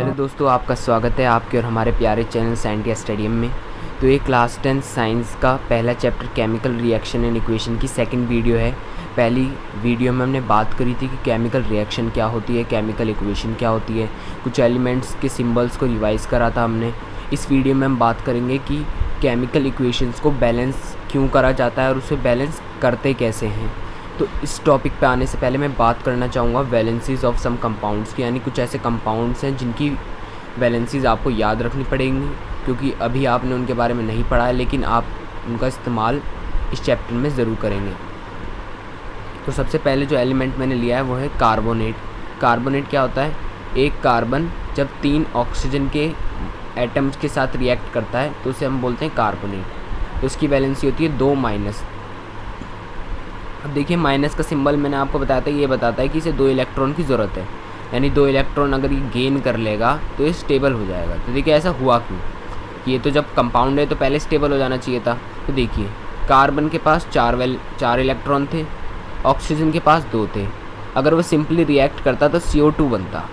Hello दोस्तों, आपका स्वागत है आपके और हमारे प्यारे चैनल साइंटिया स्टेडियम में। तो ये क्लास 10 साइंस का पहला chapter chemical reaction and equation की सेकंड वीडियो है। पहली वीडियो में हमने बात करी थी कि केमिकल रिएक्शन क्या होती है, केमिकल इक्वेशन क्या होती है, कुछ एलिमेंट्स के सिंबल्स को रिवाइज़ करा था हमने। इस वीडियो में हम बात करेंगे कि केमिकल इक्वेशंस को बैलेंस क्यों करा जाता है और उसे बैलेंस करते कैसे हैं। तो इस टॉपिक पे आने से पहले मैं बात करना चाहूँगा वैलेंसीज़ ऑफ सम कंपाउंड्स की, यानी कुछ ऐसे कंपाउंड्स हैं जिनकी वैलेंसीज़ आपको याद रखनी पड़ेंगी, क्योंकि अभी आपने उनके बारे में नहीं पढ़ा है, लेकिन आप उनका इस्तेमाल इस चैप्टर में ज़रूर करेंगे। तो सबसे पहले जो एलिमेंट मैंने लिया है वो है कार्बोनेट। कार्बोनेट क्या होता है? एक कार्बन जब 3 ऑक्सीजन के एटम्स के साथ रिएक्ट करता है तो उसे हम बोलते हैं कार्बोनेट। तो उसकी वैलेंसी होती है 2-। अब देखिए, माइनस का सिंबल मैंने आपको बताया था, ये बताता है कि इसे 2 इलेक्ट्रॉन की ज़रूरत है, यानी 2 इलेक्ट्रॉन अगर ये गेन कर लेगा तो ये स्टेबल हो जाएगा। तो देखिए ऐसा हुआ क्यों? ये तो जब कंपाउंड है तो पहले स्टेबल हो जाना चाहिए था। तो देखिए, कार्बन के पास 4 इलेक्ट्रॉन थे, ऑक्सीजन के पास 2 थे। अगर वो सिंपली रिएक्ट करता तो CO2 बनता,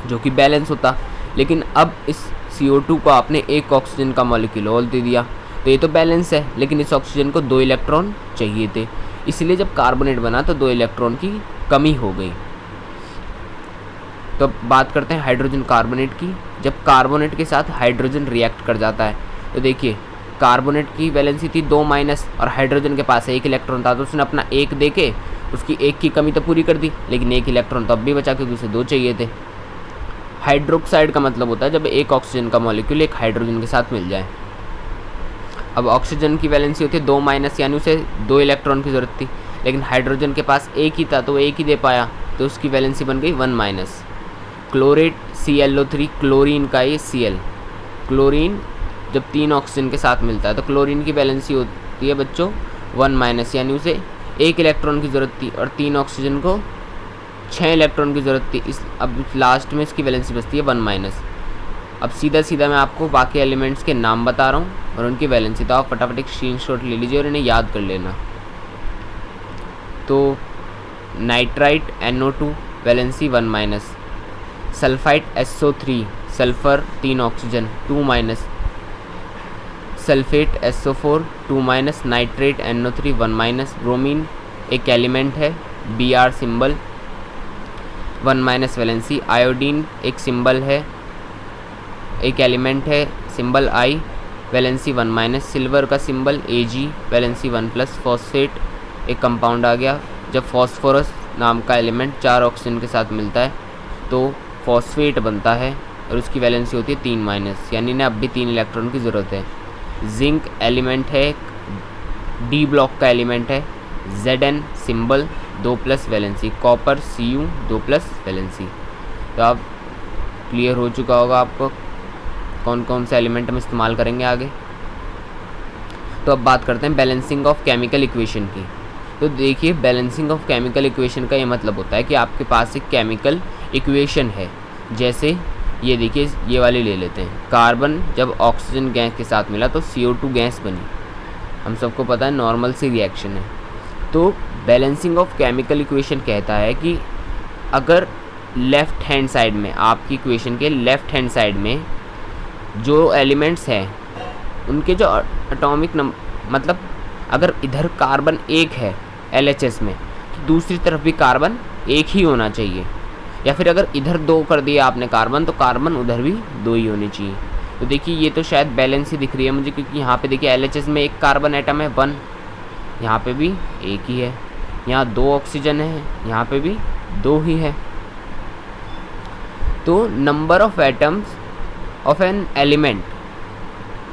जो कि बैलेंस होता। लेकिन अब इस CO2 को आपने एक ऑक्सीजन का मॉलिक्यूल और दे दिया, तो ये तो बैलेंस है, लेकिन इस ऑक्सीजन को 2 इलेक्ट्रॉन चाहिए थे। इसलिए जब कार्बोनेट बना तो 2 इलेक्ट्रॉन की कमी हो गई। तो अब बात करते हैं हाइड्रोजन कार्बोनेट की। जब कार्बोनेट के साथ हाइड्रोजन रिएक्ट कर जाता है तो देखिए, कार्बोनेट की वैलेंसी थी 2- और हाइड्रोजन के पास 1 इलेक्ट्रॉन था, तो उसने अपना 1 दे के उसकी 1 की कमी तो पूरी कर दी, लेकिन 1 इलेक्ट्रॉन तो अब भी बचा, क्योंकि उसे 2 चाहिए थे। हाइड्रोक्साइड का मतलब होता है जब एक ऑक्सीजन का मॉलिक्यूल एक हाइड्रोजन के साथ मिल जाए। अब ऑक्सीजन की वैलेंसी होती है 2-, यानी उसे 2 इलेक्ट्रॉन की ज़रूरत थी, लेकिन हाइड्रोजन के पास 1 ही था तो वो 1 ही दे पाया, तो उसकी वैलेंसी बन गई 1-। क्लोरेट ClO3, क्लोरीन का ये Cl, क्लोरीन जब 3 ऑक्सीजन के साथ मिलता है तो क्लोरीन की वैलेंसी होती है बच्चों 1-, यानी उसे 1 इलेक्ट्रॉन की ज़रूरत थी और 3 ऑक्सीजन को 6 इलेक्ट्रॉन की ज़रूरत थी। अब लास्ट में इसकी वैलेंसी बचती है 1-। अब सीधा मैं आपको बाकी एलिमेंट्स के नाम बता रहा हूँ और उनकी वैलेंसी, तो आप फटाफट एक स्क्रीनशॉट ले लीजिए और इन्हें याद कर लेना। तो nitrite NO2 valency 1-। Sulphite SO3, sulphur 3 oxygen 2-। Sulphate SO4 2-। Nitrate NO3 1-। Bromine एक एलिमेंट है, Br सिंबल 1- वैलेंसी। आयोडीन एक सिंबल है, एक एलिमेंट है, सिंबल I, वैलेंसी 1-। सिल्वर का सिंबल Ag, वैलेंसी 1+। फॉस्फेट एक कंपाउंड आ गया, जब फॉस्फोरस नाम का एलिमेंट 4 ऑक्सीजन के साथ मिलता है तो फॉस्फेट बनता है और उसकी वैलेंसी होती है 3-, यानी इन्हें अब भी 3 इलेक्ट्रॉन की ज़रूरत है। जिंक एलिमेंट है, D ब्लॉक का एलिमेंट है, Zn symbol 2+ valency. Copper Cu 2+ valency. तो अब क्लियर हो चुका होगा आपको कौन कौन से एलिमेंट हम इस्तेमाल करेंगे आगे। तो अब बात करते हैं बैलेंसिंग ऑफ केमिकल इक्वेशन की। तो देखिए, बैलेंसिंग ऑफ केमिकल इक्वेशन का ये मतलब होता है कि आपके पास एक केमिकल इक्वेशन है, जैसे ये देखिए, ये वाली ले लेते हैं। कार्बन जब ऑक्सीजन गैस के साथ मिला तो CO2 गैस बनी, हम सबको पता है नॉर्मल सी रिएक्शन है। तो बैलेंसिंग ऑफ केमिकल इक्वेशन कहता है कि अगर लेफ़्ट हैंड साइड में, आपकी इक्वेशन के लेफ़्ट हैंड साइड में जो एलिमेंट्स हैं उनके जो एटॉमिक नंबर, मतलब अगर इधर कार्बन 1 है LHS में तो दूसरी तरफ भी कार्बन 1 ही होना चाहिए, या फिर अगर इधर 2 कर दिया आपने कार्बन तो कार्बन उधर भी 2 ही होने चाहिए। तो देखिए, ये तो शायद बैलेंस ही दिख रही है मुझे, क्योंकि यहाँ पे देखिए LHS में 1 कार्बन एटम है 1, यहाँ पे भी 1 ही है, यहाँ 2 ऑक्सीजन है, यहाँ पे भी 2 ही है। तो number of atoms of an element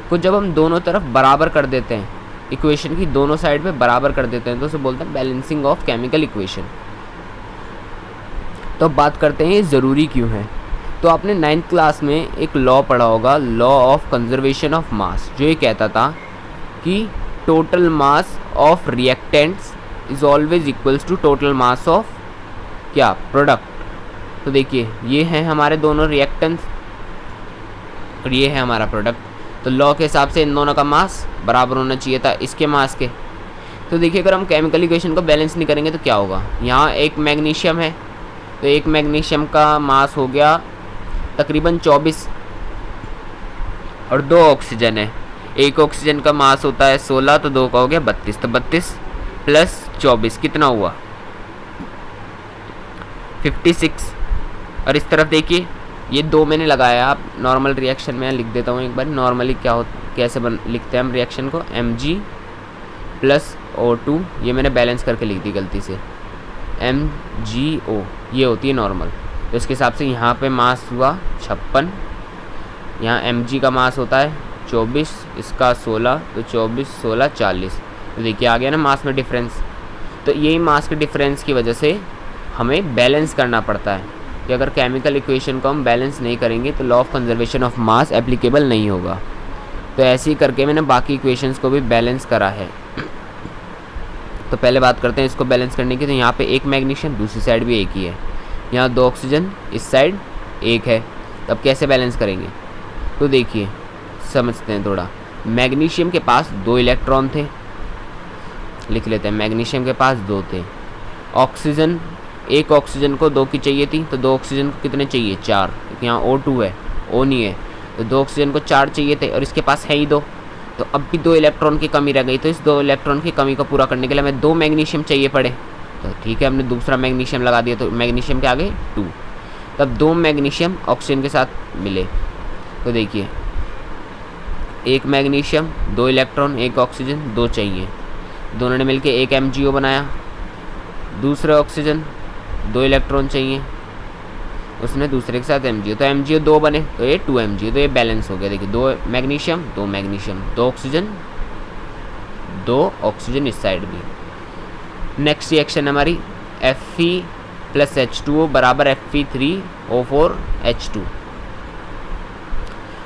को जब हम दोनों तरफ बराबर कर देते हैं, इक्वेशन की दोनों साइड पे बराबर कर देते हैं, तो उसे बोलते हैं बैलेंसिंग ऑफ केमिकल इक्वेशन। तो अब बात करते हैं ये ज़रूरी क्यों है। तो आपने 9th क्लास में एक लॉ पढ़ा होगा, law of conservation of mass, जो ये कहता था कि total mass of reactants is always equals to total mass of क्या, प्रोडक्ट। तो देखिए, ये हैं हमारे दोनों रिएक्टेंट्स और ये है हमारा प्रोडक्ट। तो लॉ के हिसाब से इन दोनों का मास बराबर होना चाहिए था इसके मास के। तो देखिए, अगर हम केमिकल इक्वेशन को बैलेंस नहीं करेंगे तो क्या होगा। यहाँ एक मैग्नीशियम है, तो एक मैग्नीशियम का मास हो गया तकरीबन 24 और 2 ऑक्सीजन है। एक ऑक्सीजन का मास होता है 16, तो 2 का हो गया 32, तो 32 प्लस 24 कितना हुआ 56। और इस तरफ देखिए ये 2 मैंने लगाया, आप नॉर्मल रिएक्शन में लिख देता हूँ एक बार। नॉर्मली क्या हो कैसे लिखते हैं हम रिएक्शन को, Mg प्लस O2, ये मैंने बैलेंस करके लिख दी गलती से, MgO ये होती है नॉर्मल। तो इसके हिसाब से यहाँ पे मास हुआ 56, यहाँ Mg का मास होता है 24, इसका 16, तो 24 16 40। तो देखिए आ गया ना मास में डिफरेंस। तो यही मास के डिफरेंस की वजह से हमें बैलेंस करना पड़ता है कि अगर केमिकल इक्वेशन को हम बैलेंस नहीं करेंगे तो law of conservation of mass applicable नहीं होगा। तो ऐसे ही करके मैंने बाकी इक्वेशंस को भी बैलेंस करा है। तो पहले बात करते हैं इसको बैलेंस करने की। तो यहाँ पे एक मैग्नीशियम, दूसरी साइड भी एक ही है, यहाँ 2 ऑक्सीजन, इस साइड एक है। तब कैसे बैलेंस करेंगे, तो देखिए समझते हैं थोड़ा। मैग्नीशियम के पास 2 इलेक्ट्रॉन थे, लिख लेते हैं, मैग्नीशियम के पास 2 थे। ऑक्सीजन, एक ऑक्सीजन को 2 की चाहिए थी, तो 2 ऑक्सीजन को कितने चाहिए 4, क्योंकि यहाँ O2 है, O नहीं है, तो 2 ऑक्सीजन को 4 चाहिए थे और इसके पास है ही 2, तो अब भी 2 इलेक्ट्रॉन की कमी रह गई। तो इस 2 इलेक्ट्रॉन की कमी को पूरा करने के लिए हमें 2 मैग्नीशियम चाहिए पड़े। तो ठीक है, हमने दूसरा मैग्नीशियम लगा दिया, तो मैग्नीशियम के आगे 2, तब 2 मैग्नीशियम ऑक्सीजन के साथ मिले। तो देखिए एक मैग्नीशियम, 2 इलेक्ट्रॉन, एक ऑक्सीजन, 2 चाहिए, दोनों ने मिलकर एक MgO बनाया। दूसरे ऑक्सीजन 2 इलेक्ट्रॉन चाहिए, उसने दूसरे के साथ MgO, तो MgO 2 बने, तो ये 2 MgO, तो ये बैलेंस हो गया। देखिए 2 मैग्नीशियम 2 मैग्नीशियम, 2 ऑक्सीजन 2 ऑक्सीजन इस साइड भी। नेक्स्ट रिएक्शन हमारी Fe प्लस H2O बराबर Fe3O4H2।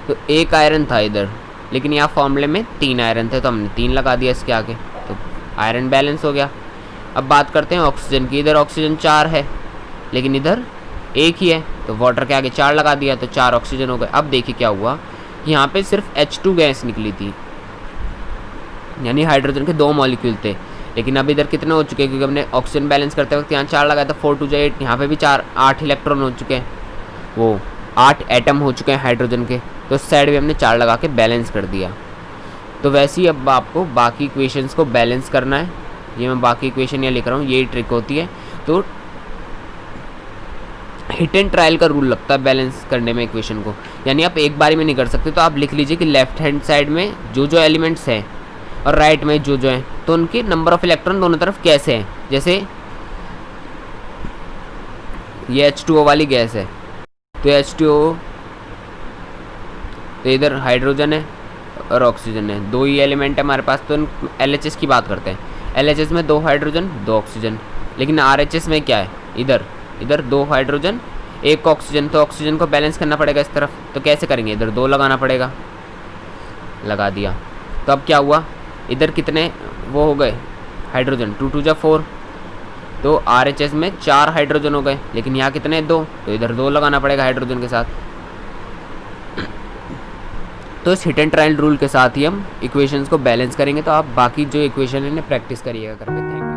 तो एक आयरन था इधर, लेकिन यहाँ फॉर्मूले में 3 आयरन थे, तो हमने 3 लगा दिया इसके आगे, तो आयरन बैलेंस हो गया। अब बात करते हैं ऑक्सीजन की। इधर ऑक्सीजन 4 है, लेकिन इधर 1 ही है, तो वाटर के आगे 4 लगा दिया, तो 4 ऑक्सीजन हो गए। अब देखिए क्या हुआ, यहाँ पे सिर्फ H2 गैस निकली थी, यानी हाइड्रोजन के 2 मॉलिक्यूल थे। लेकिन अब इधर कितने हो चुके हैं, क्योंकि हमने ऑक्सीजन बैलेंस करते वक्त यहाँ 4 लगाया था, 4 2 8, यहाँ पे भी 4, 8 इलेक्ट्रॉन हो चुके हैं, वो 8 एटम हो चुके हैं हाइड्रोजन के। तो इस साइड भी हमने 4 लगा के बैलेंस कर दिया। तो वैसे ही अब आपको बाकी इक्वेशंस को बैलेंस करना है। ये मैं बाकी इक्वेशन यहाँ लिख रहा हूँ, यही ट्रिक होती है। तो हिट एंड ट्रायल का रूल लगता है बैलेंस करने में इक्वेशन को, यानी आप एक बारी में नहीं कर सकते। तो आप लिख लीजिए कि लेफ्ट हैंड साइड में जो जो एलिमेंट्स हैं और राइट में जो जो हैं, तो उनके नंबर ऑफ इलेक्ट्रॉन दोनों तरफ कैसे हैं। जैसे ये H2O वाली गैस है, तो H2O, तो इधर हाइड्रोजन है और ऑक्सीजन है, 2 ही एलिमेंट है हमारे पास। तो LHS की बात करते हैं, LHS में 2 हाइड्रोजन 2 ऑक्सीजन, लेकिन RHS में क्या है, इधर 2 हाइड्रोजन 1 ऑक्सीजन, तो ऑक्सीजन को बैलेंस करना पड़ेगा इस तरफ। तो कैसे करेंगे, इधर 2 लगाना पड़ेगा, लगा दिया। तो अब क्या हुआ, इधर कितने वो हो गए हाइड्रोजन, 2 2 4, तो RHS में 4 हाइड्रोजन हो गए, लेकिन यहाँ कितने 2, तो इधर 2 लगाना पड़ेगा हाइड्रोजन के साथ। तो इस हिट एंड ट्रायल रूल के साथ ही हम इक्वेशंस को बैलेंस करेंगे। तो आप बाकी जो इक्वेशन है प्रैक्टिस करिएगा घर पे। Thank you.